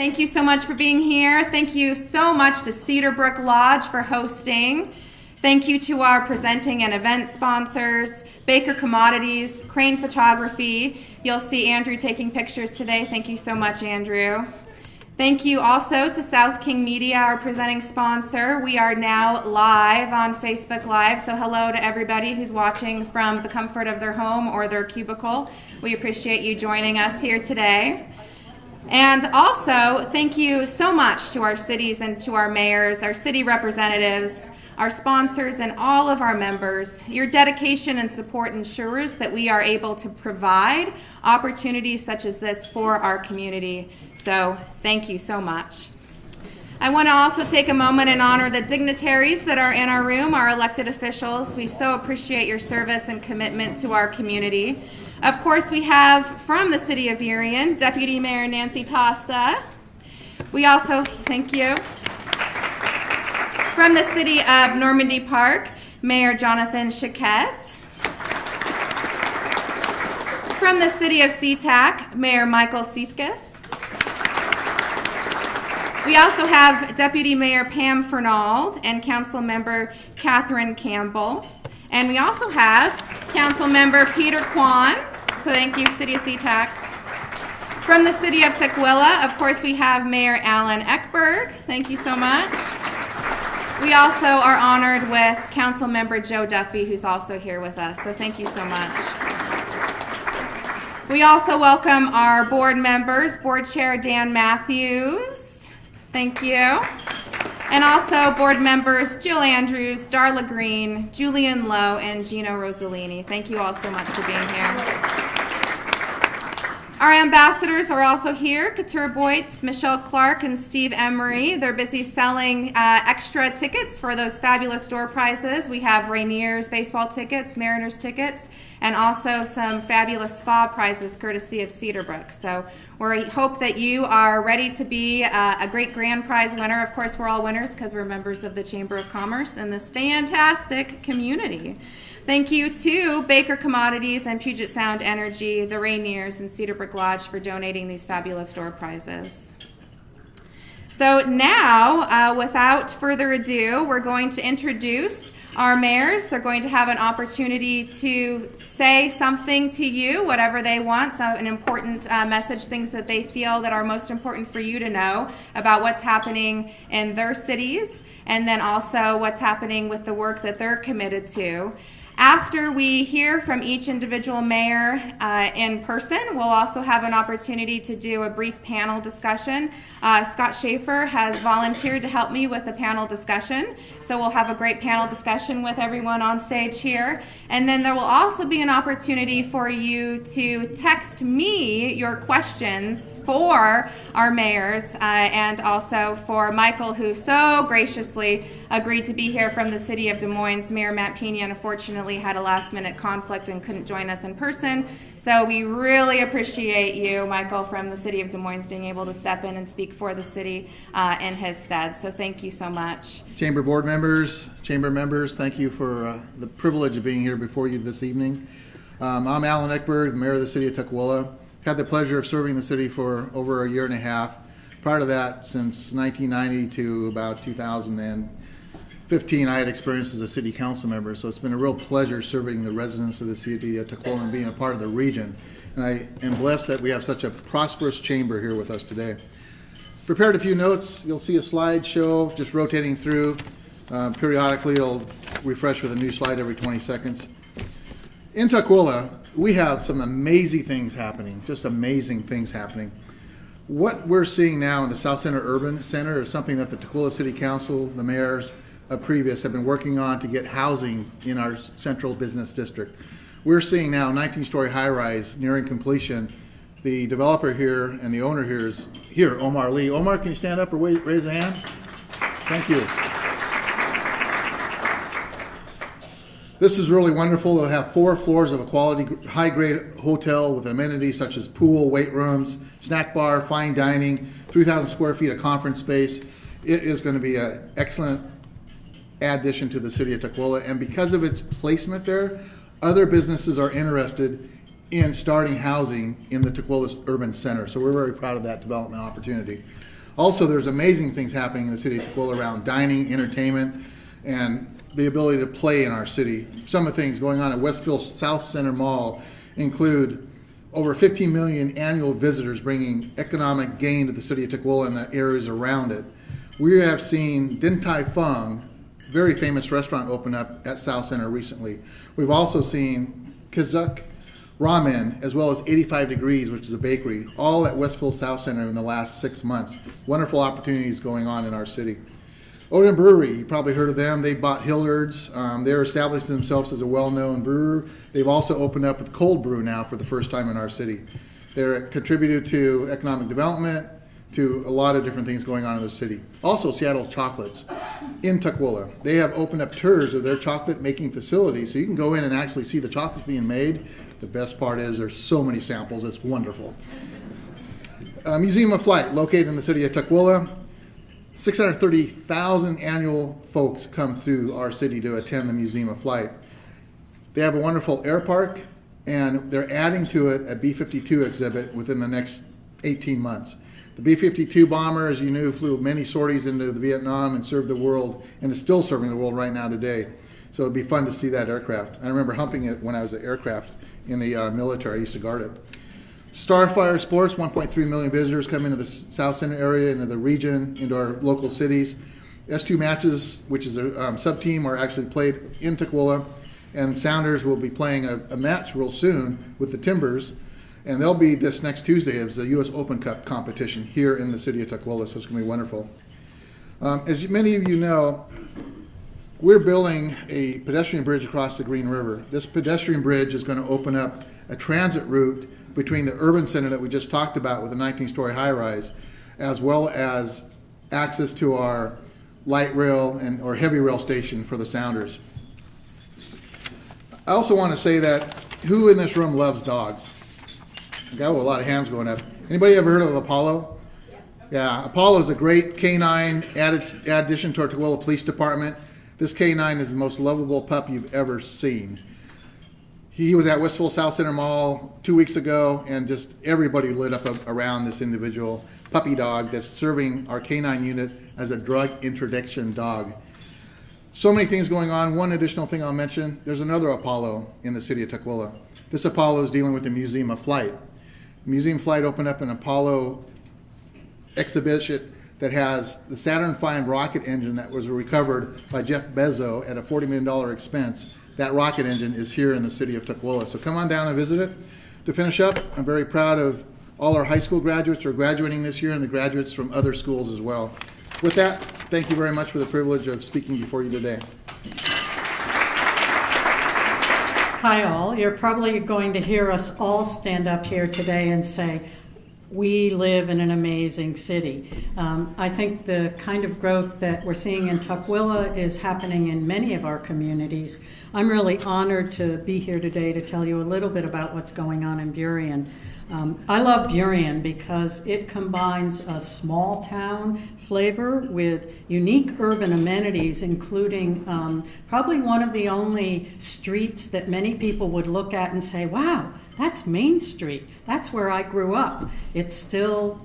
Thank you so much for being here. Thank you so much to Cedarbrook Lodge for hosting. Thank you to our presenting and event sponsors, Baker Commodities, Crane Photography. You'll see Andrew taking pictures today. Thank you so much, Andrew. Thank you also to South King Media, our presenting sponsor. We are now live on Facebook Live, so hello to everybody who's watching from the comfort of their home or their cubicle. We appreciate you joining us here today. And also, thank you so much to our cities and to our mayors, our city representatives, our sponsors, and all of our members. Your dedication and support ensures that we are able to provide opportunities such as this for our community. So thank you so much. I want to also take a moment and honor the dignitaries that are in our room, our elected officials. We so appreciate your service and commitment to our community. Of course, we have from the City of Burien, Deputy Mayor Nancy Tosta. We also, thank you. From the City of Normandy Park, Mayor Jonathan Chiquette. From the City of SeaTac, Mayor Michael Siefkes. We also have Deputy Mayor Pam Fernald and Council Member Catherine Campbell. And we also have Council Member Peter Kwan. So thank you, City of SeaTac. From the City of Tukwila, of course, we have Mayor Alan Eckberg. Thank you so much. We also are honored with Council Member Joe Duffy, who's also here with us. So thank you so much. We also welcome our board members, Board Chair Dan Matthews. Thank you. And also board members Jill Andrews, Darla Green, Julian Lowe, and Gino Rossellini. Thank you all so much for being here. Our ambassadors are also here, Couture Boyts, Michelle Clark, and Steve Emery. They're busy selling extra tickets for those fabulous door prizes. We have Rainier's baseball tickets, Mariners tickets, and also some fabulous spa prizes courtesy of Cedarbrook. So we hope that you are ready to be a great grand prize winner. Of course, we're all winners because we're members of the Chamber of Commerce in this fantastic community. Thank you to Baker Commodities and Puget Sound Energy, the Rainiers, and Cedarbrook Lodge for donating these fabulous door prizes. So now, without further ado, we're going to introduce our mayors. They're going to have an opportunity to say something to you, whatever they want, so an important message, things that they feel that are most important for you to know about what's happening in their cities, and then also what's happening with the work that they're committed to. After we hear from each individual mayor in person, we'll also have an opportunity to do a brief panel discussion. Scott Schaefer has volunteered to help me with the panel discussion, so we'll have a great panel discussion with everyone on stage here. And then there will also be an opportunity for you to text me your questions for our mayors and also for Michael, who so graciously agreed to be here from the City of Des Moines. Mayor Matt Pena, unfortunately, had a last-minute conflict and couldn't join us in person. So we really appreciate you, Michael, from the City of Des Moines, being able to step in and speak for the city in his stead. So thank you so much. Chamber board members, chamber members, thank you for the privilege of being here before you this evening. I'm Alan Eckberg, the mayor of the City of Tukwila. Had the pleasure of serving the city for over a year and a half. Prior to that, since 1990 to about 2015, I had experience as a city council member, so it's been a real pleasure serving the residents of the city of Tukwila and being a part of the region. And I am blessed that we have such a prosperous chamber here with us today. Prepared a few notes. You'll see a slideshow just rotating through. Periodically, it'll refresh with a new slide every 20 seconds. In Tukwila, we have some amazing things happening, just amazing things happening. What we're seeing now in the South Center Urban Center is something that the Tukwila City Council, the mayors previous, have been working on to get housing in our central business district. We're seeing now 19-story high-rise nearing completion. The developer here and the owner here is here, Omar Lee. Omar, can you stand up or raise a hand? Thank you. This is really wonderful. They'll have 4 floors of a quality, high-grade hotel with amenities such as pool, weight rooms, snack bar, fine dining, 3,000 square feet of conference space. It is going to be an excellent addition to the city of Tukwila, and because of its placement there, other businesses are interested in starting housing in the Tukwila Urban Center. So we're very proud of that development opportunity. Also, there's amazing things happening in the city of Tukwila around dining, entertainment, and the ability to play in our city. Some of the things going on at Westfield South Center Mall include over 15 million annual visitors, bringing economic gain to the city of Tukwila and the areas around it. We have seen Din Tai Fung, very famous restaurant, open up at South Center recently. We've also seen Kazuk Ramen, as well as 85 Degrees, which is a bakery, all at Westfield South Center in the last 6 months. Wonderful opportunities going on in our city. Odin Brewery, you probably heard of them. They bought Hilliard's. They're established themselves as a well-known brewer. They've also opened up with cold brew now for the first time in our city. They're contributed to economic development, to a lot of different things going on in the city. Also, Seattle Chocolates in Tukwila. They have opened up tours of their chocolate making facility, so you can go in and actually see the chocolates being made. The best part is there's so many samples, it's wonderful. Museum of Flight, located in the city of Tukwila. 630,000 annual folks come through our city to attend the Museum of Flight. They have a wonderful air park, and they're adding to it a B-52 exhibit within the next 18 months. The B-52 bomber, as you knew, flew many sorties into Vietnam and served the world, and is still serving the world right now today. So it'd be fun to see that aircraft. I remember humping it when I was at aircraft in the military. I used to guard it. Starfire Sports, 1.3 million visitors come into the South Center area, into the region, into our local cities. S2 matches, which is a sub-team, are actually played in Tukwila, and Sounders will be playing a match real soon with the Timbers, and they'll be this next Tuesday as the U.S. Open Cup competition here in the city of Tukwila, so it's going to be wonderful. As many of you know, we're building a pedestrian bridge across the Green River. This pedestrian bridge is going to open up a transit route between the urban center that we just talked about with the 19-story high-rise, as well as access to our light rail or heavy rail station for the Sounders. I also want to say that who in this room loves dogs? I got a lot of hands going up. Anybody ever heard of Apollo? Yeah, Apollo is a great canine addition to our Tukwila Police Department. This canine is the most lovable pup you've ever seen. He was at Westfield South Center Mall 2 weeks ago, and just everybody lit up around this individual puppy dog that's serving our canine unit as a drug interdiction dog. So many things going on. One additional thing I'll mention, there's another Apollo in the city of Tukwila. This Apollo is dealing with the Museum of Flight. Museum of Flight opened up an Apollo exhibition that has the Saturn V rocket engine that was recovered by Jeff Bezos at a $40 million expense. That rocket engine is here in the city of Tukwila. So come on down and visit it. To finish up, I'm very proud of all our high school graduates who are graduating this year and the graduates from other schools as well. With that, thank you very much for the privilege of speaking before you today. Hi all. You're probably going to hear us all stand up here today and say, we live in an amazing city. I think the kind of growth that we're seeing in Tukwila is happening in many of our communities. I'm really honored to be here today to tell you a little bit about what's going on in Burien. I love Burien because it combines a small town flavor with unique urban amenities, including probably one of the only streets that many people would look at and say, wow, that's Main Street. That's where I grew up. It still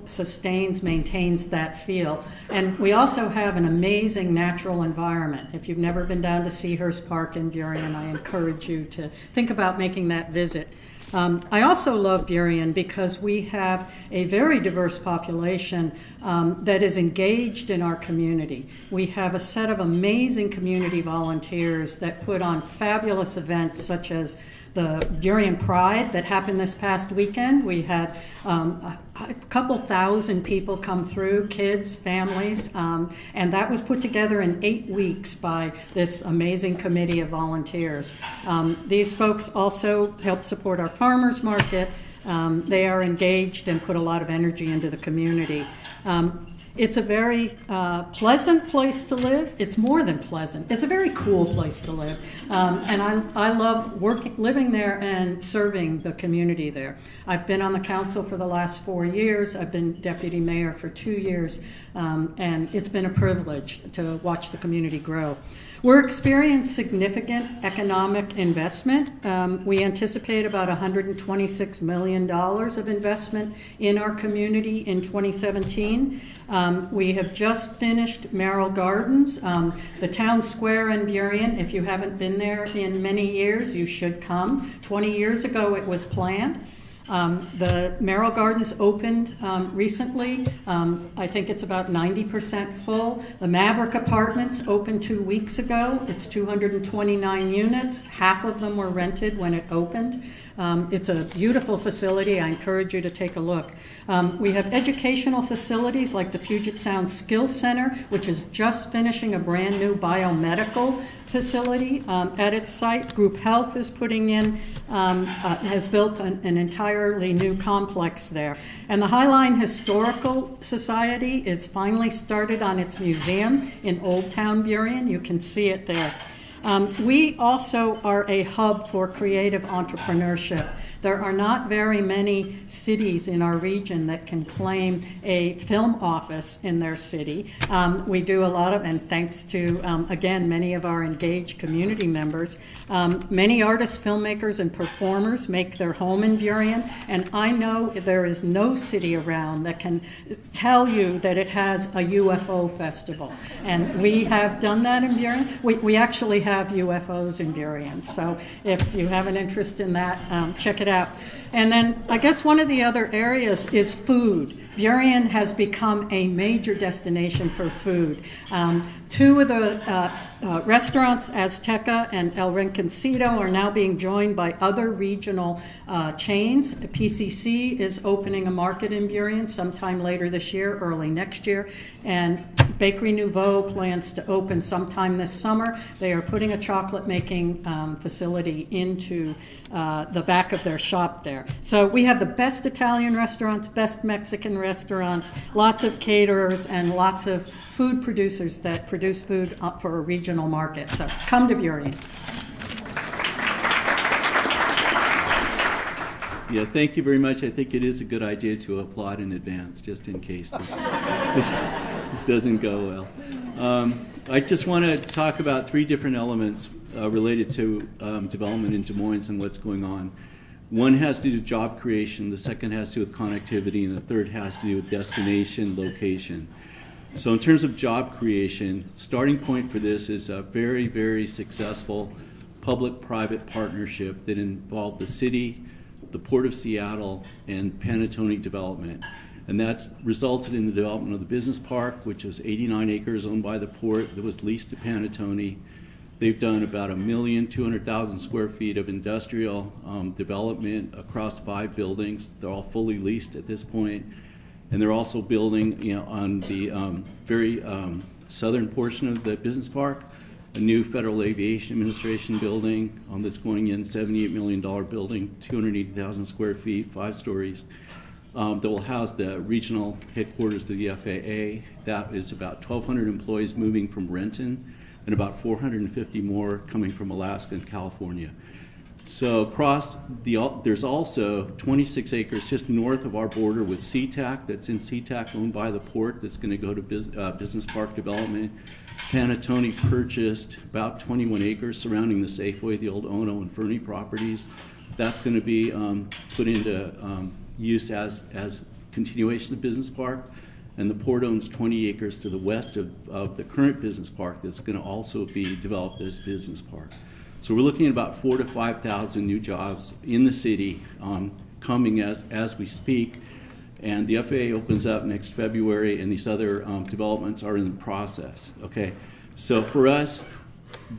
maintains that feel. And we also have an amazing natural environment. If you've never been down to Seahurst Park in Burien, I encourage you to think about making that visit. I also love Burien because we have a very diverse population that is engaged in our community. We have a set of amazing community volunteers that put on fabulous events such as the Burien Pride that happened this past weekend. We had a couple thousand people come through, kids, families, and that was put together in 8 weeks by this amazing committee of volunteers. These folks also help support our farmers market. They are engaged and put a lot of energy into the community. It's a very pleasant place to live. It's more than pleasant. It's a very cool place to live. And I love living there and serving the community there. I've been on the council for the last 4 years. I've been deputy mayor for 2 years. And it's been a privilege to watch the community grow. We're experiencing significant economic investment. We anticipate about $126 million of investment in our community in 2017. We have just finished Merrill Gardens, the town square in Burien. If you haven't been there in many years, you should come. 20 years ago it was planned. The Merrill Gardens opened recently. I think it's about 90% full. The Maverick Apartments opened 2 weeks ago. It's 229 units. Half of them were rented when it opened. It's a beautiful facility. I encourage you to take a look. We have educational facilities like the Puget Sound Skills Center, which is just finishing a brand new biomedical facility at its site. Group Health is putting in, has built an entirely new complex there. And the Highline Historical Society is finally started on its museum in Old Town Burien. You can see it there. We also are a hub for creative entrepreneurship. There are not very many cities in our region that can claim a film office in their city. We do a lot of, and thanks to, again, many of our engaged community members, many artists, filmmakers, and performers make their home in Burien, and I know there is no city around that can tell you that it has a UFO festival. And we have done that in Burien. We actually have UFOs in Burien, so if you have an interest in that, check it out. And then I guess one of the other areas is food. Burien has become a major destination for food. Two of the restaurants, Azteca and El Rinconcito, are now being joined by other regional chains. PCC is opening a market in Burien sometime later this year, early next year, and Bakery Nouveau plans to open sometime this summer. They are putting a chocolate making facility into the back of their shop there. So we have the best Italian restaurants, best Mexican restaurants, lots of caterers, and lots of food producers that produce food for a regional market. So come to Burien. Yeah, thank you very much. I think it is a good idea to applaud in advance, just in case this doesn't go well. I just want to talk about 3 different elements related to development in Des Moines and what's going on. One has to do with job creation, the second has to do with connectivity, and the third has to do with destination, location. So in terms of job creation, starting point for this is a very, very successful public-private partnership that involved the city, the Port of Seattle, and Panattoni Development. And that's resulted in the development of the business park, which is 89 acres owned by the port that was leased to Panattoni. They've done about 1,200,000 square feet of industrial development across 5 buildings. They're all fully leased at this point. And they're also building, on the very southern portion of the business park, a new Federal Aviation Administration building that's going in, $78 million building, 280,000 square feet, 5 stories, that will house the regional headquarters of the FAA. That is about 1,200 employees moving from Renton and about 450 more coming from Alaska and California. So across there's also 26 acres just north of our border with SeaTac, that's in SeaTac, owned by the port, that's going to go to business park development. Panattoni purchased about 21 acres surrounding the Safeway, the old Ono and Fernie properties. That's going to be put into use as continuation of business park. And the port owns 20 acres to the west of the current business park that's going to also be developed as business park. So we're looking at about 4,000 to 5,000 new jobs in the city coming as we speak. And the FAA opens up next February, and these other developments are in the process. Okay, so for us,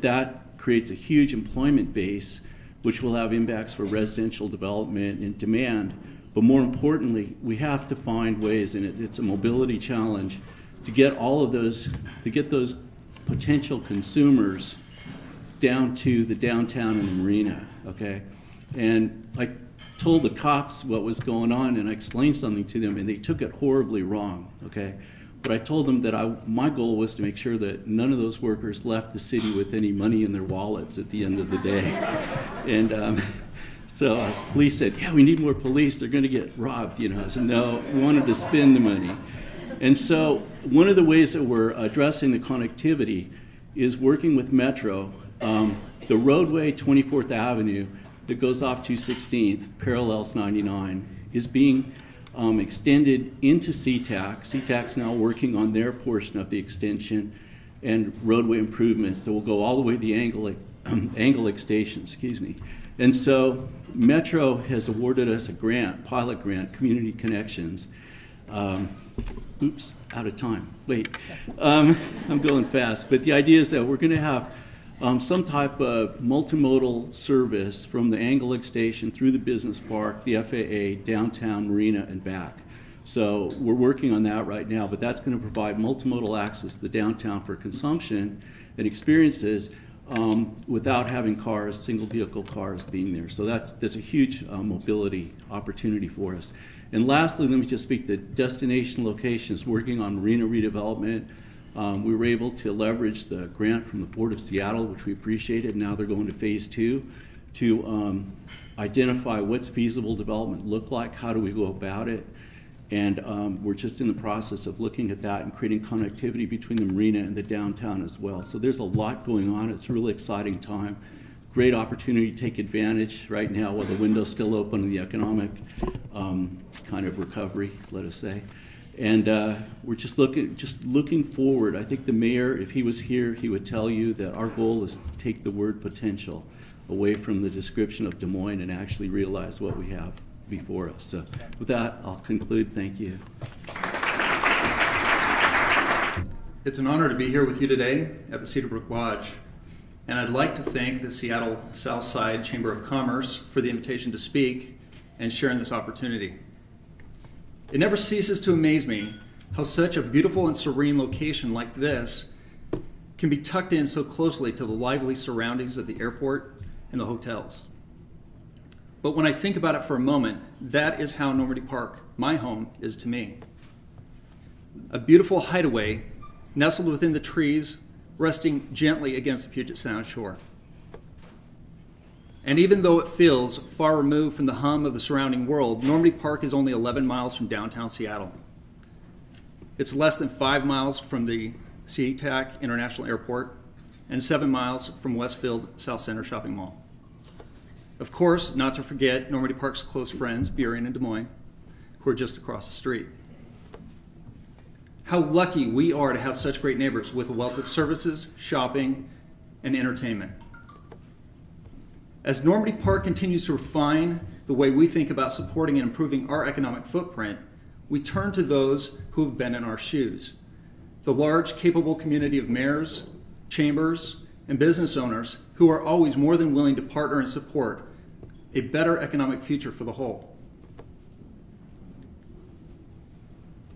that creates a huge employment base, which will have impacts for residential development and demand. But more importantly, we have to find ways, and it's a mobility challenge, to get all of those, to get those potential consumers down to the downtown and the marina, okay? And told the cops what was going on, and I explained something to them, and they took it horribly wrong, okay? But I told them that my goal was to make sure that none of those workers left the city with any money in their wallets at the end of the day. And so police said, yeah, we need more police. They're going to get robbed, you know. I said, no, we wanted to spend the money. And so one of the ways that we're addressing the connectivity is working with Metro. The roadway, 24th Avenue, that goes off 216th, parallels 99, is being extended into SeaTac. SeaTac's now working on their portion of the extension and roadway improvements. So we'll go all the way to the Angle Station, And so Metro has awarded us a grant, pilot grant, Community Connections. Oops, out of time. Wait, I'm going fast. But the idea is that we're going to have some type of multimodal service from the Angle Station through the business park, the FAA, downtown Marina, and back. So we're working on that right now, but that's going to provide multimodal access to the downtown for consumption and experiences without having cars, single vehicle cars being there. So that's a huge mobility opportunity for us. And lastly, let me just speak to destination locations, working on marina redevelopment. We were able to leverage the grant from the Port of Seattle, which we appreciated. Now they're going to phase 2 to identify what's feasible development look like, how do we go about it. And we're just in the process of looking at that and creating connectivity between the marina and the downtown as well. So there's a lot going on. It's a really exciting time. Great opportunity to take advantage right now while the window's still open in the economic kind of recovery, let us say. And we're just looking forward. I think the mayor, if he was here, he would tell you that our goal is to take the word potential away from the description of Des Moines and actually realize what we have before us. So with that, I'll conclude. Thank you. It's an honor to be here with you today at the Cedarbrook Lodge. And I'd like to thank the Seattle Southside Chamber of Commerce for the invitation to speak and share in this opportunity. It never ceases to amaze me how such a beautiful and serene location like this can be tucked in so closely to the lively surroundings of the airport and the hotels. But when I think about it for a moment, that is how Normandy Park, my home, is to me. A beautiful hideaway nestled within the trees, resting gently against the Puget Sound shore. And even though it feels far removed from the hum of the surrounding world, Normandy Park is only 11 miles from downtown Seattle. It's less than 5 miles from the SeaTac International Airport and 7 miles from Westfield South Center Shopping Mall. Of course, not to forget Normandy Park's close friends, Burien and Des Moines, who are just across the street. How lucky we are to have such great neighbors with a wealth of services, shopping, and entertainment. As Normandy Park continues to refine the way we think about supporting and improving our economic footprint, we turn to those who have been in our shoes. The large, capable community of mayors, chambers, and business owners who are always more than willing to partner and support a better economic future for the whole.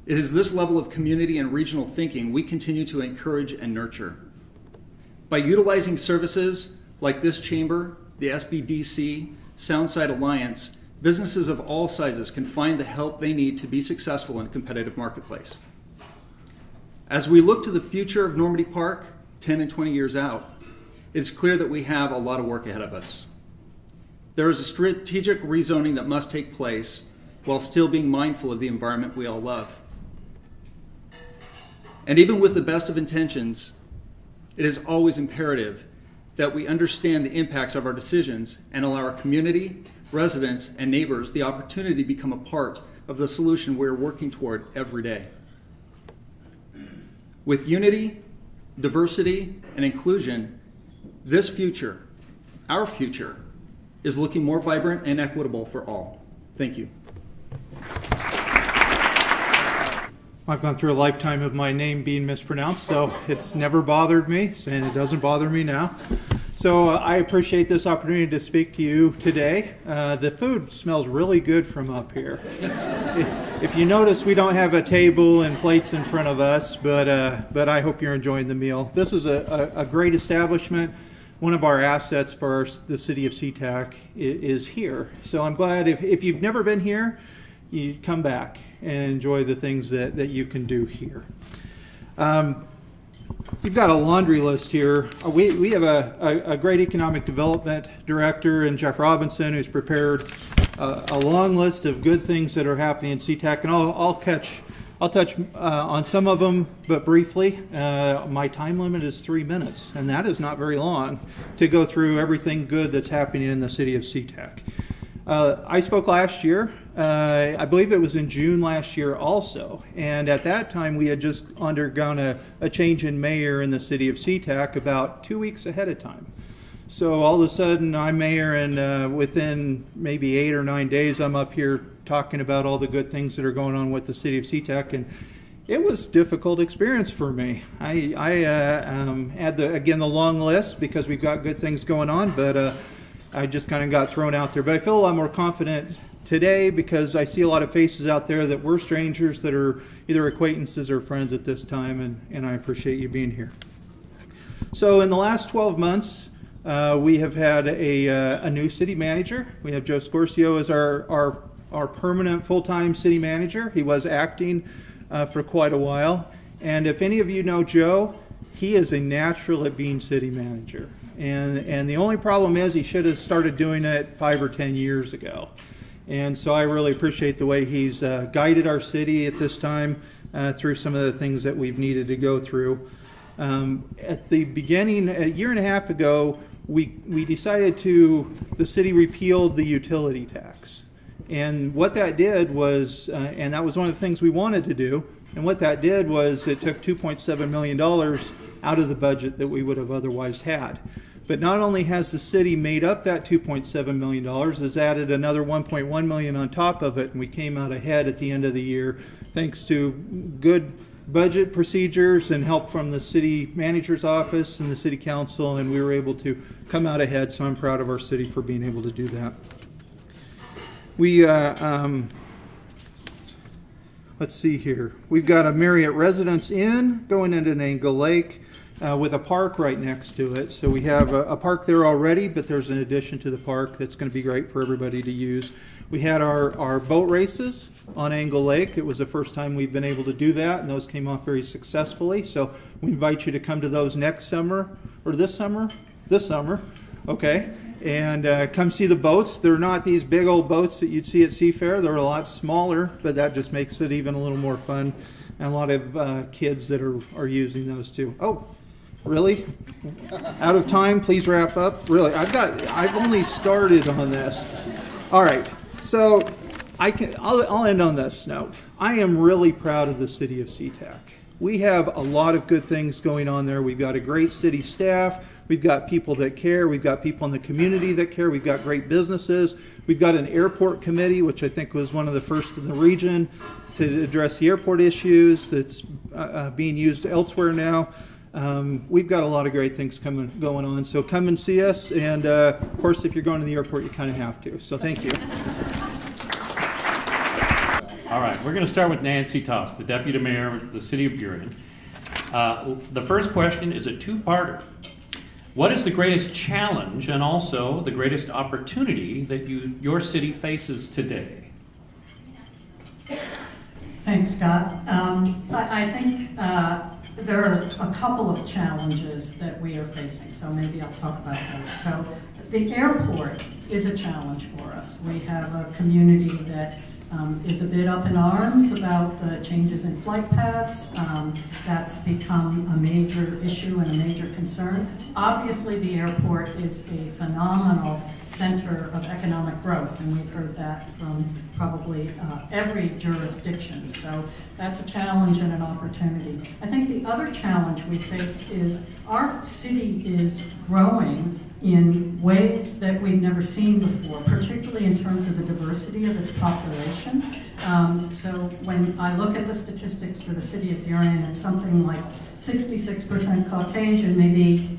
It is this level of community and regional thinking we continue to encourage and nurture. By utilizing services like this chamber, the SBDC, Southside Alliance, businesses of all sizes can find the help they need to be successful in a competitive marketplace. As we look to the future of Normandy Park, 10 and 20 years out, it's clear that we have a lot of work ahead of us. There is a strategic rezoning that must take place while still being mindful of the environment we all love. And even with the best of intentions, it is always imperative that we understand the impacts of our decisions and allow our community, residents, and neighbors the opportunity to become a part of the solution we're working toward every day. With unity, diversity, and inclusion, this future, our future, is looking more vibrant and equitable for all. Thank you. I've gone through a lifetime of my name being mispronounced, so it's never bothered me, and it doesn't bother me now. So I appreciate this opportunity to speak to you today. The food smells really good from up here. If you notice, we don't have a table and plates in front of us, but I hope you're enjoying the meal. This is a great establishment. one of our assets for the city of SeaTac is here. So I'm glad if you've never been here, you come back and enjoy the things that you can do here. You've got a laundry list here. We have a great economic development director in Jeff Robinson who's prepared a long list of good things that are happening in SeaTac, and I'll touch on some of them, but briefly. My time limit is 3 minutes, and that is not very long to go through everything good that's happening in the city of SeaTac. I spoke last year. I believe it was in June last year also, and at that time we had just undergone a change in mayor in the city of SeaTac about 2 weeks ahead of time. So all of a sudden I'm mayor, and within maybe 8 or 9 days I'm up here talking about all the good things that are going on with the city of SeaTac, and it was a difficult experience for me. I had the long list because we've got good things going on, but I just kind of got thrown out there. But I feel a lot more confident today because I see a lot of faces out there that were strangers that are either acquaintances or friends at this time, and I appreciate you being here. So in the last 12 months, we have had a new city manager. We have Joe Scorcio as our permanent full-time city manager. He was acting for quite a while. And if any of you know Joe, he is a natural at being city manager. And the only problem is he should have started doing it 5 or 10 years ago. And so I really appreciate the way he's guided our city at this time through some of the things that we've needed to go through. At the beginning, a year and a half ago, we decided the city repealed the utility tax. And what that did was, and that was one of the things we wanted to do, and what that did was it took $2.7 million out of the budget that we would have otherwise had. But not only has the city made up that $2.7 million, has added another $1.1 million on top of it, and we came out ahead at the end of the year thanks to good budget procedures and help from the city manager's office and the city council, and we were able to come out ahead, so I'm proud of our city for being able to do that. We, let's see here. We've got a Marriott Residence Inn going into Angle Lake with a park right next to it. So we have a park there already, but there's an addition to the park that's going to be great for everybody to use. We had our boat races on Angle Lake. It was the first time we've been able to do that, and those came off very successfully. So we invite you to come to those next summer, or this summer? This summer, okay. And come see the boats. They're not these big old boats that you'd see at Seafair. They're a lot smaller, but that just makes it even a little more fun. And a lot of kids that are using those too. Oh, really? Out of time? Please wrap up. Really, I've only started on this. All right, so I'll end on this note. I am really proud of the city of SeaTac. We have a lot of good things going on there. We've got a great city staff. We've got people that care. We've got people in the community that care. We've got great businesses. We've got an airport committee, which I think was one of the first in the region to address the airport issues. It's being used elsewhere now. We've got a lot of great things going on. So come and see us. And of course, if you're going to the airport, you kind of have to. So thank you. All right, we're going to start with Nancy Toss, the Deputy Mayor of the City of Burien. The first question is a two-parter. What is the greatest challenge and also the greatest opportunity that your city faces today? Thanks, Scott. I think there are a couple of challenges that we are facing, so maybe I'll talk about those. So the airport is a challenge for us. We have a community that is a bit up in arms about the changes in flight paths. That's become a major issue and a major concern. Obviously, the airport is a phenomenal center of economic growth, and we've heard that from probably every jurisdiction. So that's a challenge and an opportunity. I think the other challenge we face is our city is growing in ways that we've never seen before, particularly in terms of the diversity of its population. So when I look at the statistics for the city of Burien, it's something like 66% Caucasian, maybe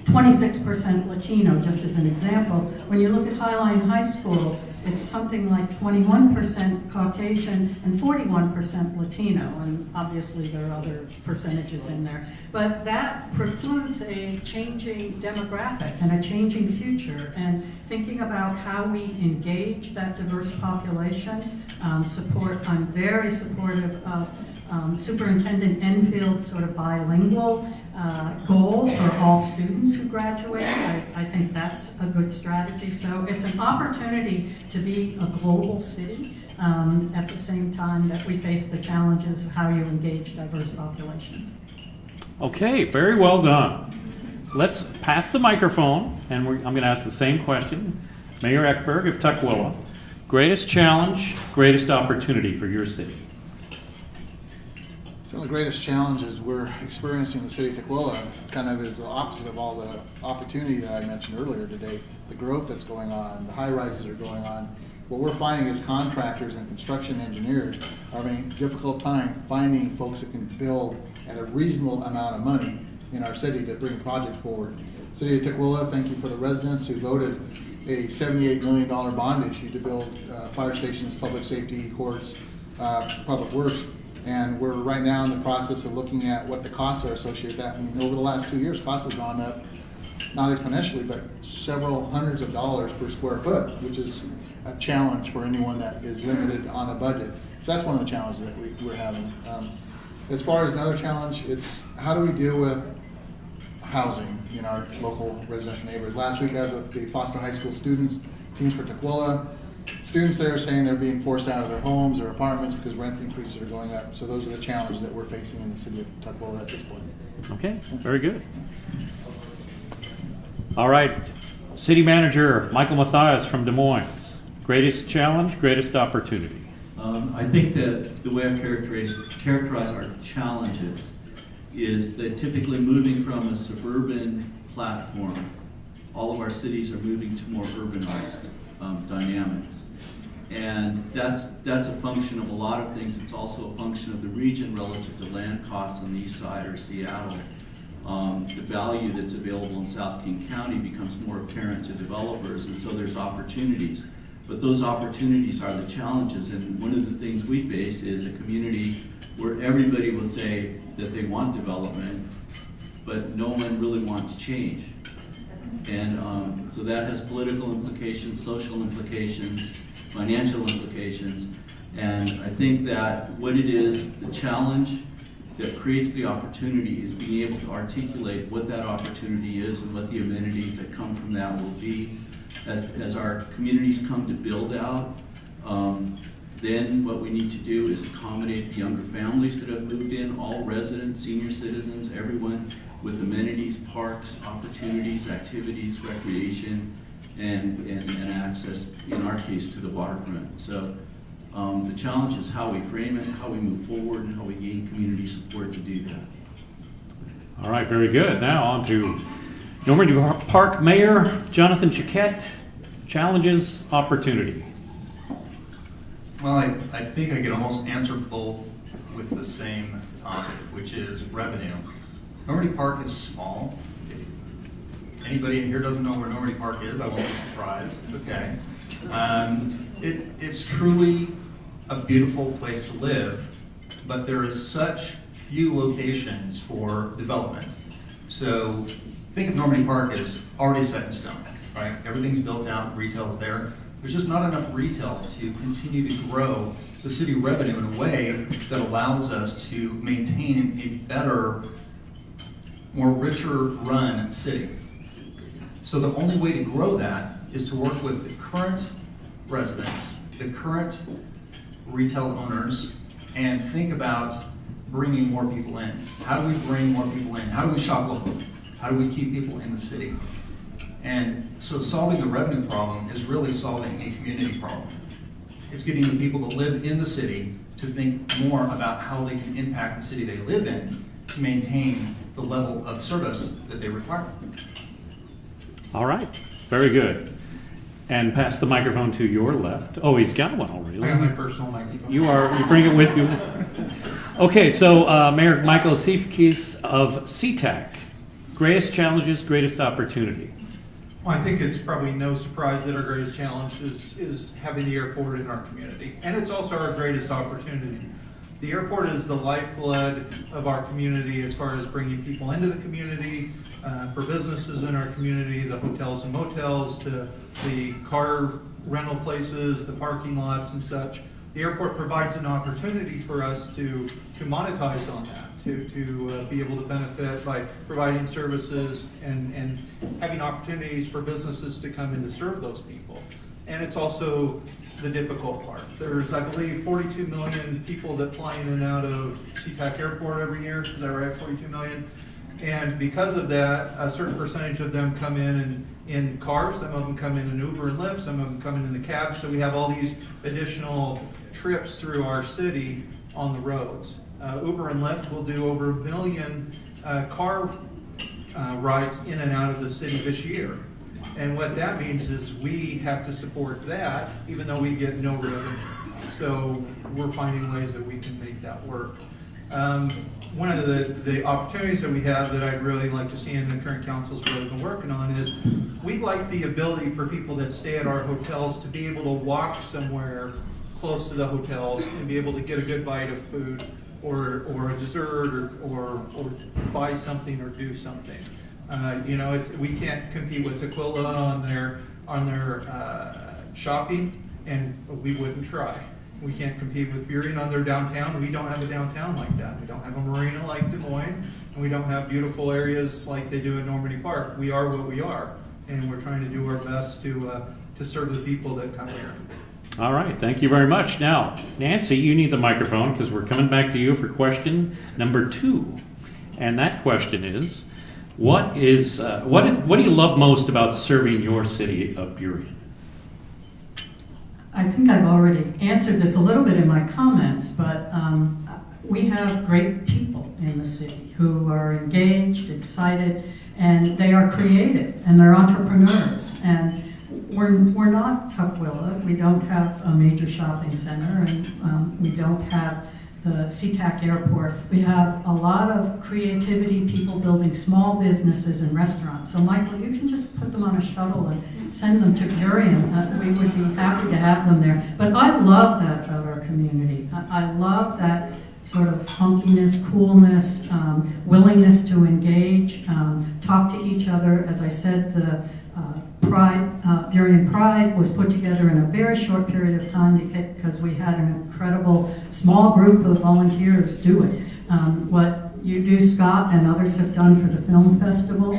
26% Latino, just as an example. When you look at Highline High School, it's something like 21% Caucasian and 41% Latino, and obviously there are other percentages in there. But that precludes a changing demographic and a changing future, and thinking about how we engage that diverse population. I'm very supportive of Superintendent Enfield's sort of bilingual goal for all students who graduate. I think that's a good strategy. So it's an opportunity to be a global city at the same time that we face the challenges of how you engage diverse populations. Okay, very well done. Let's pass the microphone, and I'm going to ask the same question. Mayor Eckberg of Tukwila, greatest challenge, greatest opportunity for your city? So the greatest challenges we're experiencing in the city of Tukwila kind of is the opposite of all the opportunity that I mentioned earlier today. The growth that's going on, the high rises are going on. What we're finding is contractors and construction engineers are having a difficult time finding folks that can build at a reasonable amount of money in our city to bring projects forward. City of Tukwila, thank you for the residents who voted a $78 million bond issue to build fire stations, public safety, courts, public works. And we're right now in the process of looking at what the costs are associated with that. I mean, over the last 2 years, costs have gone up, not exponentially, but several hundreds of dollars per square foot, which is a challenge for anyone that is limited on a budget. So that's one of the challenges that we're having. As far as another challenge, it's how do we deal with housing in our local residential neighborhoods. Last week I was with the Foster High School students, Teams for Tukwila. Students there are saying they're being forced out of their homes or apartments because rent increases are going up. So those are the challenges that we're facing in the city of Tukwila at this point. Okay, very good. All right, City Manager Michael Mathias from Des Moines. Greatest challenge, greatest opportunity. I think that the way I characterize our challenges is that typically moving from a suburban platform, all of our cities are moving to more urbanized dynamics. And that's a function of a lot of things. It's also a function of the region relative to land costs on the east side or Seattle. The value that's available in South King County becomes more apparent to developers, and so there's opportunities. But those opportunities are the challenges, and one of the things we face is a community where everybody will say that they want development, but no one really wants change. And so that has political implications, social implications, financial implications, and I think that what it is, the challenge that creates the opportunity is being able to articulate what that opportunity is and what the amenities that come from that will be. As our communities come to build out, then what we need to do is accommodate the younger families that have moved in, all residents, senior citizens, everyone with amenities, parks, opportunities, activities, recreation, and access, in our case, to the waterfront. So the challenge is how we frame it, how we move forward, and how we gain community support to do that. All right, very good. Now on to Normandy Park Mayor Jonathan Chiquette. Challenges, opportunity. Well, I think I could almost answer both with the same topic, which is revenue. Normandy Park is small. If anybody in here doesn't know where Normandy Park is, I won't be surprised. It's okay. It's truly a beautiful place to live, but there is such few locations for development. So think of Normandy Park as already set in stone, right? Everything's built out, retail's there. There's just not enough retail to continue to grow the city revenue in a way that allows us to maintain a better, more richer run city. So the only way to grow that is to work with the current residents, the current retail owners, and think about bringing more people in. How do we bring more people in? How do we shop local? How do we keep people in the city? And so solving the revenue problem is really solving a community problem. It's getting the people that live in the city to think more about how they can impact the city they live in to maintain the level of service that they require. All right, very good. And pass the microphone to your left. Oh, he's got one already. I got my personal microphone. You bring it with you. Okay, so Mayor Michael Sifkis of CTAC. Greatest challenges, greatest opportunity. Well, I think it's probably no surprise that our greatest challenge is having the airport in our community. And it's also our greatest opportunity. The airport is the lifeblood of our community as far as bringing people into the community, for businesses in our community, the hotels and motels, to the car rental places, the parking lots and such. The airport provides an opportunity for us to monetize on that, to be able to benefit by providing services and having opportunities for businesses to come in to serve those people. And it's also the difficult part. There's, I believe, 42 million people that fly in and out of SeaTac Airport every year. Is that right? 42 million? And because of that, a certain percentage of them come in cars, some of them come in Uber and Lyft, some of them come in the cabs. So we have all these additional trips through our city on the roads. Uber and Lyft will do over 1 million car rides in and out of the city this year. And what that means is we have to support that, even though we get no revenue. So we're finding ways that we can make that work. One of the opportunities that we have that I'd really like to see in the current council's really been working on is we'd like the ability for people that stay at our hotels to be able to walk somewhere close to the hotels and be able to get a good bite of food or a dessert or buy something or do something. We can't compete with Tequila on their shopping, and we wouldn't try. We can't compete with Burien on their downtown. We don't have a downtown like that. We don't have a marina like Des Moines, and we don't have beautiful areas like they do in Normandy Park. We are what we are, and we're trying to do our best to serve the people that come here. All right, thank you very much. Now, Nancy, you need the microphone because we're coming back to you for question number 2. And that question is, what do you love most about serving your city of Burien? I think I've already answered this a little bit in my comments, but we have great people in the city who are engaged, excited, and they are creative, and they're entrepreneurs. And we're not Tukwila. We don't have a major shopping center, and we don't have the SeaTac Airport. We have a lot of creativity, people building small businesses and restaurants. So Michael, you can just put them on a shuttle and send them to Burien. We would be happy to have them there. But I love that about our community. I love that sort of funkiness, coolness, willingness to engage, talk to each other. As I said, the Burien Pride was put together in a very short period of time because we had an incredible small group of volunteers do it. What you do, Scott, and others have done for the film festival,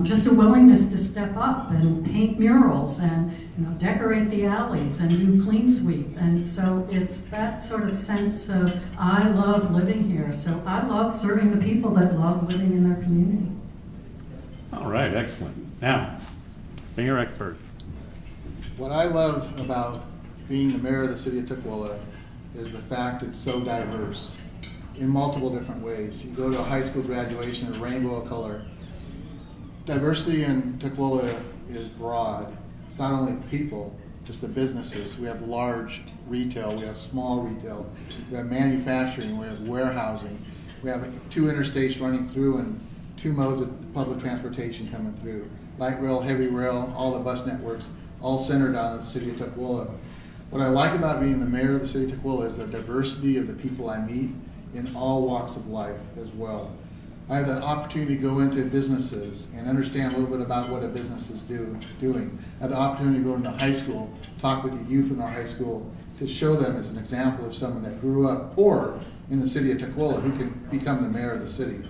just a willingness to step up and paint murals and decorate the alleys and do clean sweep. And so it's that sort of sense of, I love living here. So I love serving the people that love living in their community. All right, excellent. Now, Mayor Eckberg. What I love about being the mayor of the city of Tukwila is the fact it's so diverse in multiple different ways. You go to a high school graduation, a rainbow of color. Diversity in Tukwila is broad. It's not only people, just the businesses. We have large retail, we have small retail, we have manufacturing, we have warehousing, we have 2 interstates running through and 2 modes of public transportation coming through. Light rail, heavy rail, all the bus networks, all centered on the city of Tukwila. What I like about being the mayor of the city of Tukwila is the diversity of the people I meet in all walks of life as well. I have the opportunity to go into businesses and understand a little bit about what a business is doing. I have the opportunity to go into high school, talk with the youth in our high school, to show them as an example of someone that grew up poor in the city of Tukwila who can become the mayor of the city.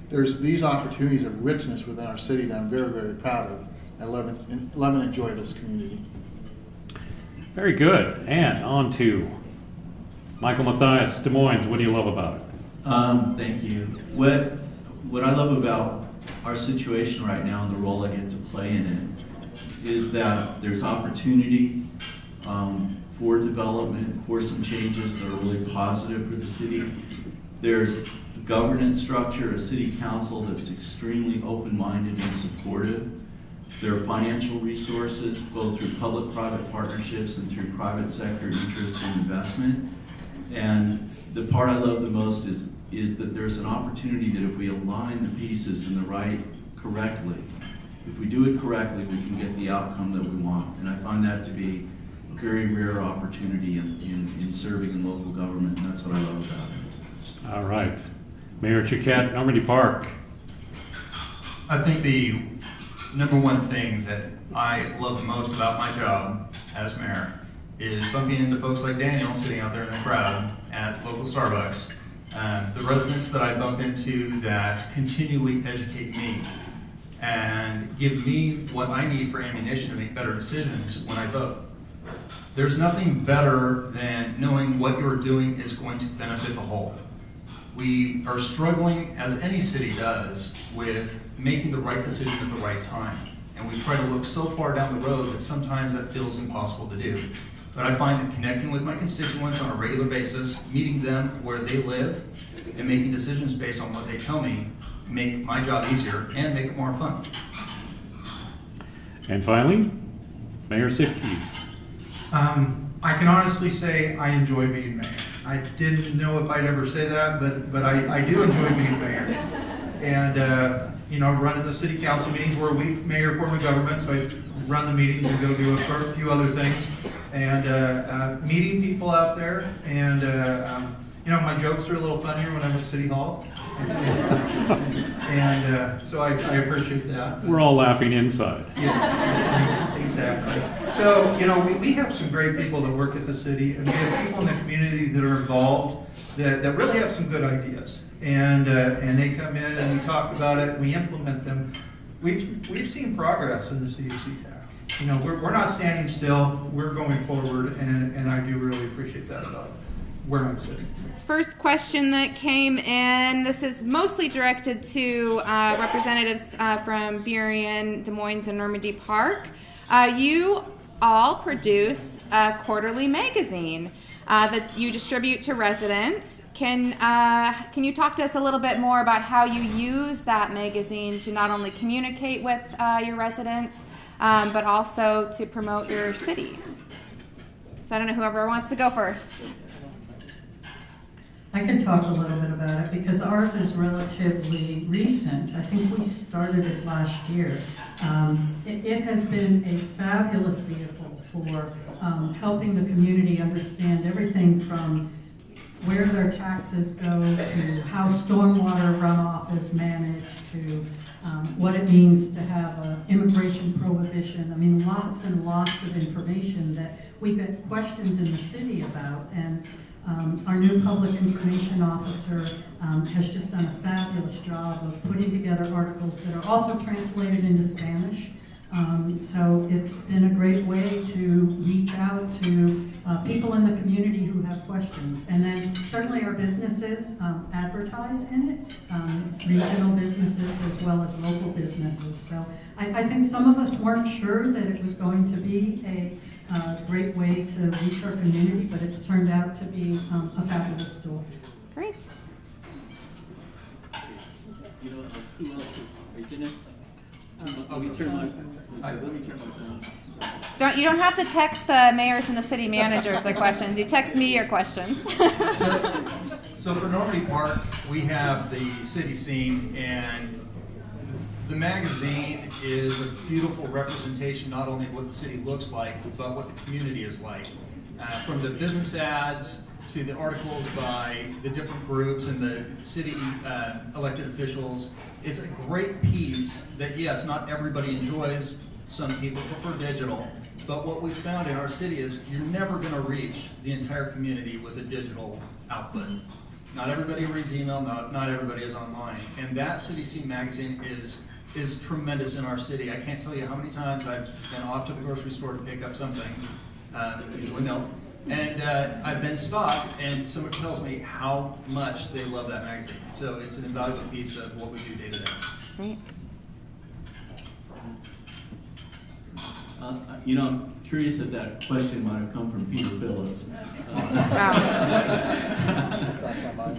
There's these opportunities of richness within our city that I'm very, very proud of. I love and enjoy this community. Very good. And on to Michael Mathias, Des Moines. What do you love about it? Thank you. What I love about our situation right now and the role I get to play in it is that there's opportunity for development, for some changes that are really positive for the city. There's governance structure, a city council that's extremely open-minded and supportive. There are financial resources, both through public-private partnerships and through private sector interest and investment. And the part I love the most is that there's an opportunity that if we align the pieces in the correctly, if we do it correctly, we can get the outcome that we want. And I find that to be a very rare opportunity in serving in local government, and that's what I love about it. All right. Mayor Chiquette, Normandy Park. I think the number one thing that I love the most about my job as mayor is bumping into folks like Daniel sitting out there in the crowd at local Starbucks. The residents that I bump into that continually educate me and give me what I need for ammunition to make better decisions when I vote. There's nothing better than knowing what you're doing is going to benefit the whole. We are struggling, as any city does, with making the right decision at the right time. And we try to look so far down the road that sometimes that feels impossible to do. But I find that connecting with my constituents on a regular basis, meeting them where they live, and making decisions based on what they tell me, make my job easier and make it more fun. And finally, Mayor Sifkes. I can honestly say I enjoy being mayor. I didn't know if I'd ever say that, but I do enjoy being mayor. And, running the city council meetings, we're a weak mayor form of government, so I run the meetings and go do a few other things. And meeting people out there, and my jokes are a little funnier when I'm at City Hall. And so I appreciate that. We're all laughing inside. Yes, exactly. So, we have some great people that work at the city, and we have people in the community that are involved that really have some good ideas. And they come in and we talk about it and we implement them. We've seen progress in the city of SeaTac. We're not standing still, we're going forward, and I do really appreciate that about where I'm sitting. This first question that came in, this is mostly directed to representatives from Burien, Des Moines, and Normandy Park. You all produce a quarterly magazine that you distribute to residents. Can you talk to us a little bit more about how you use that magazine to not only communicate with your residents, but also to promote your city? So I don't know, whoever wants to go first. I can talk a little bit about it because ours is relatively recent. I think we started it last year. It has been a fabulous vehicle for helping the community understand everything from where their taxes go to how stormwater runoff is managed to what it means to have an immigration prohibition. I mean, lots and lots of information that we get questions in the city about. And our new public information officer has just done a fabulous job of putting together articles that are also translated into Spanish. So it's been a great way to reach out to people in the community who have questions. And then certainly our businesses advertise in it, regional businesses as well as local businesses. So I think some of us weren't sure that it was going to be a great way to reach our community, but it's turned out to be a fabulous tool. Great. Who else is, are you gonna? Let me turn my phone. You don't have to text the mayors and the city managers their questions. You text me your questions. So for Normandy Park, we have the city scene, and the magazine is a beautiful representation not only of what the city looks like, but what the community is like. From the business ads to the articles by the different groups and the city elected officials, it's a great piece that, yes, not everybody enjoys. Some people prefer digital. But what we've found in our city is you're never going to reach the entire community with a digital output. Not everybody reads email, not everybody is online. And that City Scene magazine is tremendous in our city. I can't tell you how many times I've been off to the grocery store to pick up something, usually milk, and I've been stopped and someone tells me how much they love that magazine. So it's an invaluable piece of what we do day to day. Great. I'm curious if that question might have come from Peter Phillips.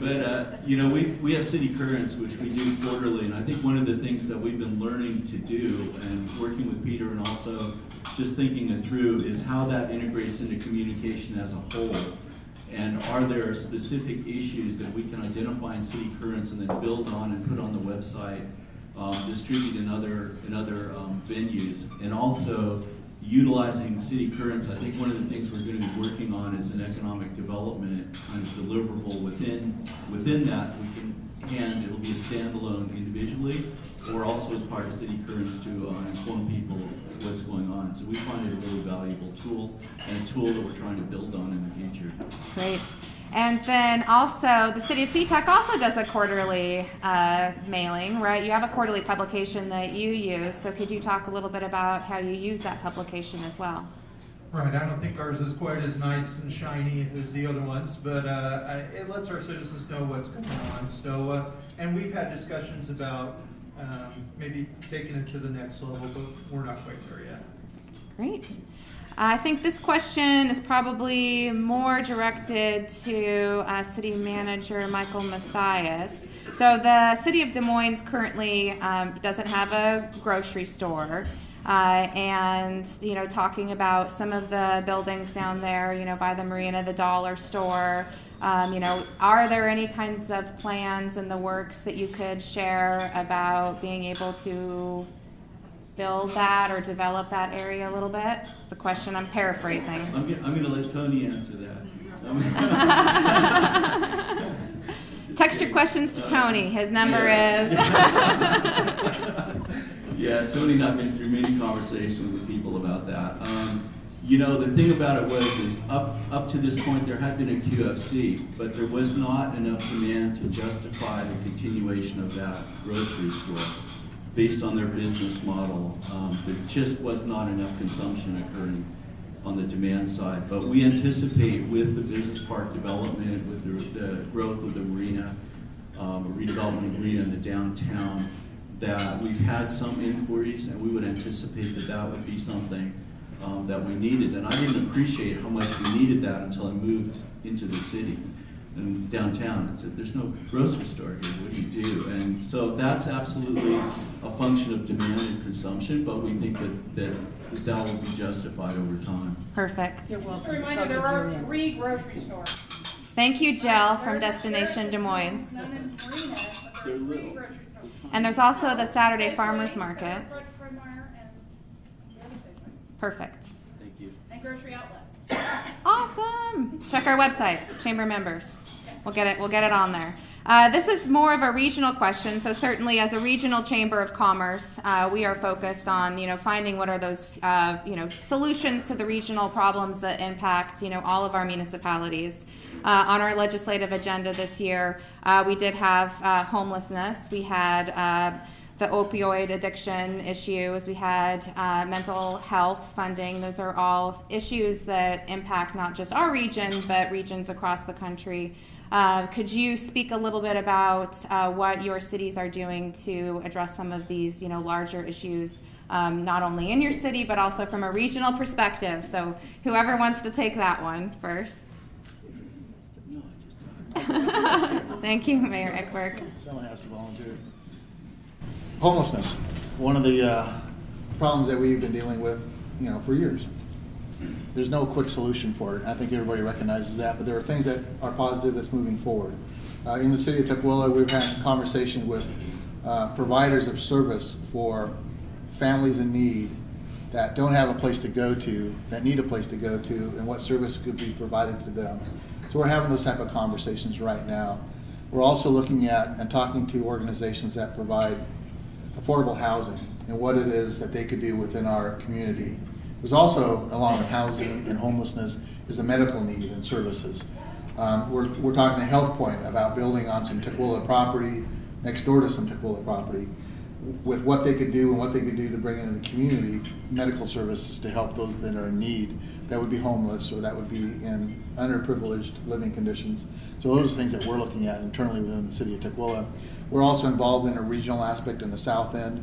But we have City Currents, which we do quarterly, and I think one of the things that we've been learning to do and working with Peter and also just thinking it through is how that integrates into communication as a whole. And are there specific issues that we can identify in City Currents and then build on and put on the website distribute in other venues, and also utilizing city currents. I think one of the things we're going to be working on is an economic development kind of deliverable within that. We can hand, it'll be a standalone individually, or also as part of city currents to inform people what's going on. So we find it a really valuable tool, and a tool that we're trying to build on in the future. Great. And then also, the City of SeaTac also does a quarterly mailing, right? You have a quarterly publication that you use. So could you talk a little bit about how you use that publication as well? Right, I don't think ours is quite as nice and shiny as the other ones, but it lets our citizens know what's going on. So, and we've had discussions about maybe taking it to the next level, but we're not quite there yet. Great. I think this question is probably more directed to City Manager Michael Mathias. So the City of Des Moines currently doesn't have a grocery store. And, you know, talking about some of the buildings down there, you know, by the marina, the dollar store, you know, are there any kinds of plans in the works that you could share about being able to build that or develop that area a little bit? It's the question I'm paraphrasing. I'm going to let Tony answer that. Text your questions to Tony. His number is... Yeah, Tony and I have been through many conversations with people about that. You know, the thing about it is up to this point there had been a QFC, but there was not enough demand to justify the continuation of that grocery store based on their business model. There just was not enough consumption occurring on the demand side. But we anticipate with the business park development, with the growth of the marina, redevelopment of the marina in the downtown, that we've had some inquiries, and we would anticipate that that would be something that we needed. And I didn't appreciate how much we needed that until I moved into the city and downtown and said, there's no grocery store here, what do you do? And so that's absolutely a function of demand and consumption, but we think that will be justified over time. Perfect. Just a reminder, there are 3 grocery stores. Thank you, Jill from Destination Des Moines. None in Marina, but there are 3 grocery stores. And there's also the Saturday Farmers Market. Perfect. Thank you. And grocery outlet. Awesome. Check our website, Chamber members. We'll get it on there. This is more of a regional question. So certainly, as a regional Chamber of Commerce, we are focused on, you know, finding what are those, you know, solutions to the regional problems that impact, you know, all of our municipalities. On our legislative agenda this year, we did have homelessness. We had the opioid addiction issues. We had mental health funding. Those are all issues that impact not just our region, but regions across the country. Could you speak a little bit about what your cities are doing to address some of these, you know, larger issues, not only in your city, but also from a regional perspective? So whoever wants to take that one first. Thank you, Mayor Eckberg. Someone has to volunteer. Homelessness, one of the problems that we've been dealing with, you know, for years. There's no quick solution for it. I think everybody recognizes that, but there are things that are positive that's moving forward. In the city of Tukwila, we've had conversations with providers of service for families in need that don't have a place to go to, that need a place to go to, and what service could be provided to them. So we're having those type of conversations right now. We're also looking at and talking to organizations that provide affordable housing and what it is that they could do within our community. There's also, along with housing and homelessness, is the medical need and services. We're talking to Health Point about building on some Tukwila property, next door to some Tukwila property, with what they could do and what they could do to bring into the community medical services to help those that are in need, that would be homeless or that would be in underprivileged living conditions. So those are things that we're looking at internally within the city of Tukwila. We're also involved in a regional aspect in the south end,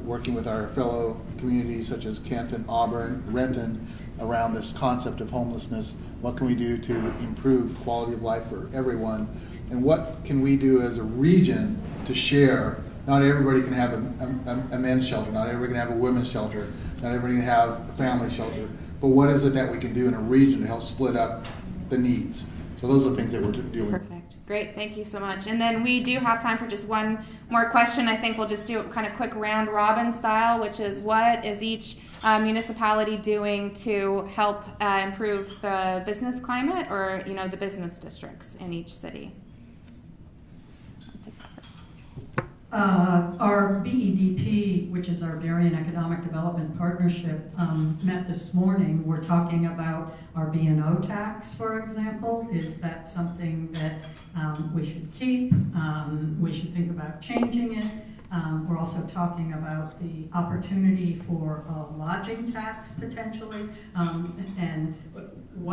working with our fellow communities such as Canton, Auburn, Renton, around this concept of homelessness. What can we do to improve quality of life for everyone? And what can we do as a region to share? Not everybody can have a men's shelter, not everybody can have a women's shelter, not everybody can have a family shelter, but what is it that we can do in a region to help split up the needs? So those are the things that we're dealing with. Perfect. Great, thank you so much. And then we do have time for just one more question. I think we'll just do it kind of quick round robin style, which is what is each municipality doing to help improve the business climate or, the business districts in each city? So I'll take that first. Our BEDP, which is our Berrien Economic Development Partnership, met this morning. We're talking about our B&O tax, for example. Is that something that we should keep? We should think about changing it. We're also talking about the opportunity for a lodging tax potentially, and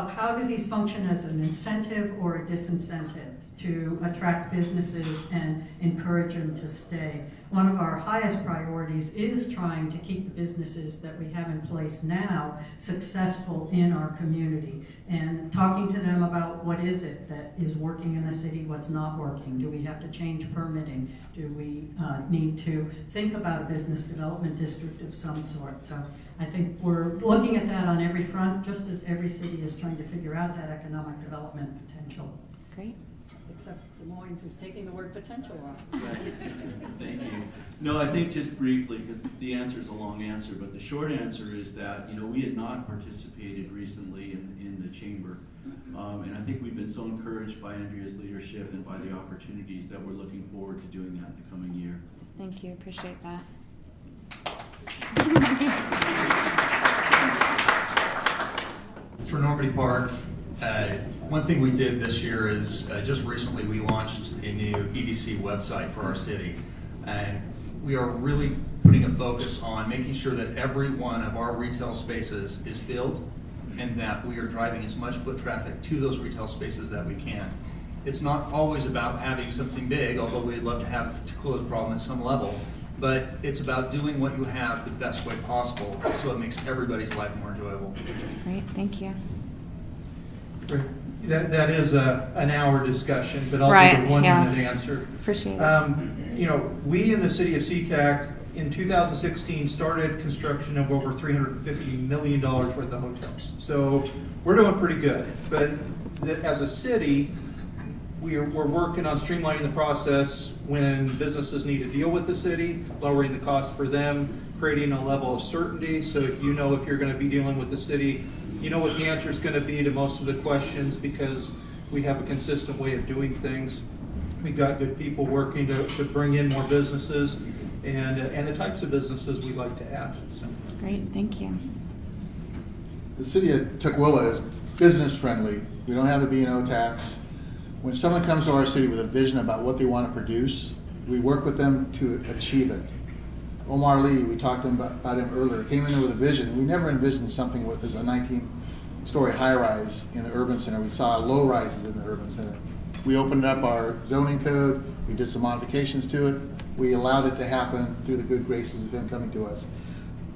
how do these function as an incentive or a disincentive to attract businesses and encourage them to stay? One of our highest priorities is trying to keep the businesses that we have in place now successful in our community, and talking to them about what is it that is working in the city, what's not working. Do we have to change permitting? Do we need to think about a business development district of some sort? So I think we're looking at that on every front, just as every city is trying to figure out that economic development potential. Great. Except Des Moines, who's taking the word potential off. Thank you. No, I think just briefly, because the answer is a long answer, but the short answer is that, we had not participated recently in the chamber. And I think we've been so encouraged by Andrea's leadership and by the opportunities that we're looking forward to doing that the coming year. Thank you, appreciate that. For Normandy Park, one thing we did this year is just recently we launched a new EDC website for our city. And we are really putting a focus on making sure that every one of our retail spaces is filled and that we are driving as much foot traffic to those retail spaces that we can. It's not always about having something big, although we'd love to have to close the problem at some level, but it's about doing what you have the best way possible so it makes everybody's life more enjoyable. Great, thank you. That is an hour discussion, but I'll Right, give a 1 yeah. minute answer. Appreciate it. We in the city of SeaTac in 2016 started construction of over $350 million worth of hotels. So we're doing pretty good. But as a city, we're working on streamlining the process when businesses need to deal with the city, lowering the cost for them, creating a level of certainty so if you're going to be dealing with the city, you know what the answer is going to be to most of the questions because we have a consistent way of doing things. We've got good people working to bring in more businesses and the types of businesses we like to add. So. Great, thank you. The city of Tukwila is business friendly. We don't have a B&O tax. When someone comes to our city with a vision about what they want to produce, we work with them to achieve it. Omar Lee, we talked about him earlier, came in with a vision. We never envisioned something with a 19-story high-rise in the urban center. We saw low-rises in the urban center. We opened up our zoning code. We did some modifications to it. We allowed it to happen through the good graces of him coming to us.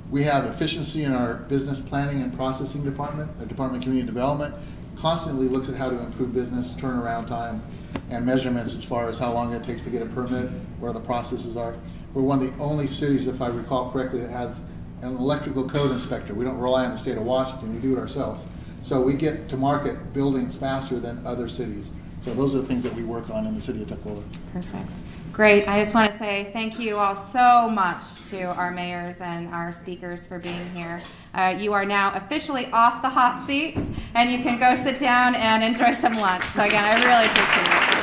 We have efficiency in our business planning and processing department. The Department of Community Development constantly looks at how to improve business turnaround time and measurements as far as how long it takes to get a permit, where the processes are. We're one of the only cities, if I recall correctly, that has an electrical code inspector. We don't rely on the state of Washington, we do it ourselves. So we get to market buildings faster than other cities. So those are the things that we work on in the city of Tukwila. Perfect. Great. I just want to say thank you all so much to our mayors and our speakers for being here. You are now officially off the hot seats, and you can go sit down and enjoy some lunch. So again, I really appreciate it.